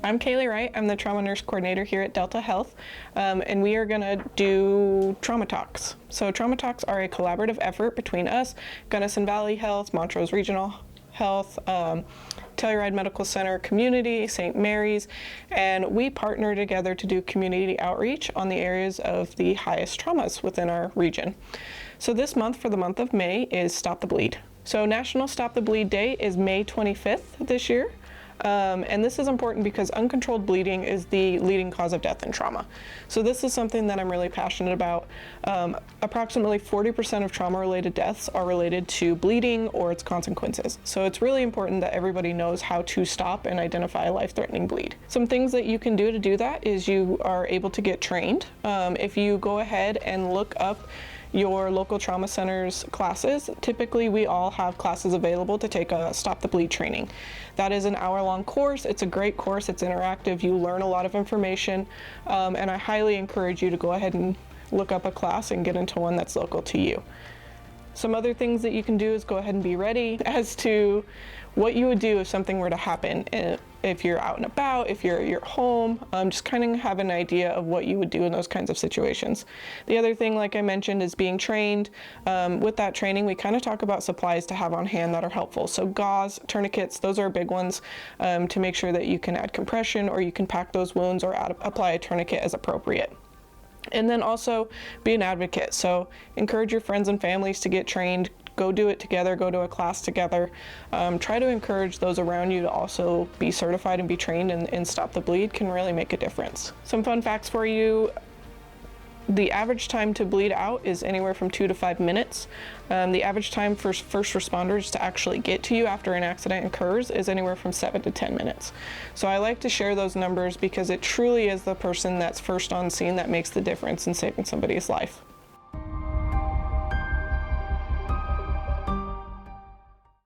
I'm Kayleigh Wright. I'm the trauma nurse coordinator here at Delta Health, and we are going to do trauma talks. So trauma talks are a collaborative effort between us, Gunnison Valley Health, Montrose Regional Health, Telluride Medical Center Community, St. Mary's, and we partner together to do community outreach on the areas of the highest traumas within our region. So this month, for the month of May, is Stop the Bleed. So National Stop the Bleed Day is May 25th this year. And this is important because uncontrolled bleeding is the leading cause of death in trauma. So this is something that I'm really passionate about. Approximately 40% of trauma-related deaths are related to bleeding or its consequences. So it's really important that everybody knows how to stop and identify a life-threatening bleed. Some things that you can do to do that is you are able to get trained. If you go ahead and look up your local trauma center's classes, typically we all have classes available to take a Stop the Bleed training. That is an hour-long course. It's a great course. It's interactive. You learn a lot of information, and I highly encourage you to go ahead and look up a class and get into one that's local to you. Some other things that you can do is go ahead and be ready as to what you would do if something were to happen. If you're out and about, if you're at your home, just kind of have an idea of what you would do in those kinds of situations. The other thing, like I mentioned, is being trained. With that training, we kind of talk about supplies to have on hand that are helpful. So gauze, tourniquets, those are big ones to make sure that you can add compression or you can pack those wounds or apply a tourniquet as appropriate. And then also be an advocate. So encourage your friends and families to get trained. Go do it together, go to a class together. Try to encourage those around you to also be certified and be trained and Stop the Bleed can really make a difference. Some fun facts for you. The average time to bleed out is anywhere from 2 to 5 minutes. The average time for first responders to actually get to you after an accident occurs is anywhere from 7 to 10 minutes. So I like to share those numbers because it truly is the person that's first on scene that makes the difference in saving somebody's life.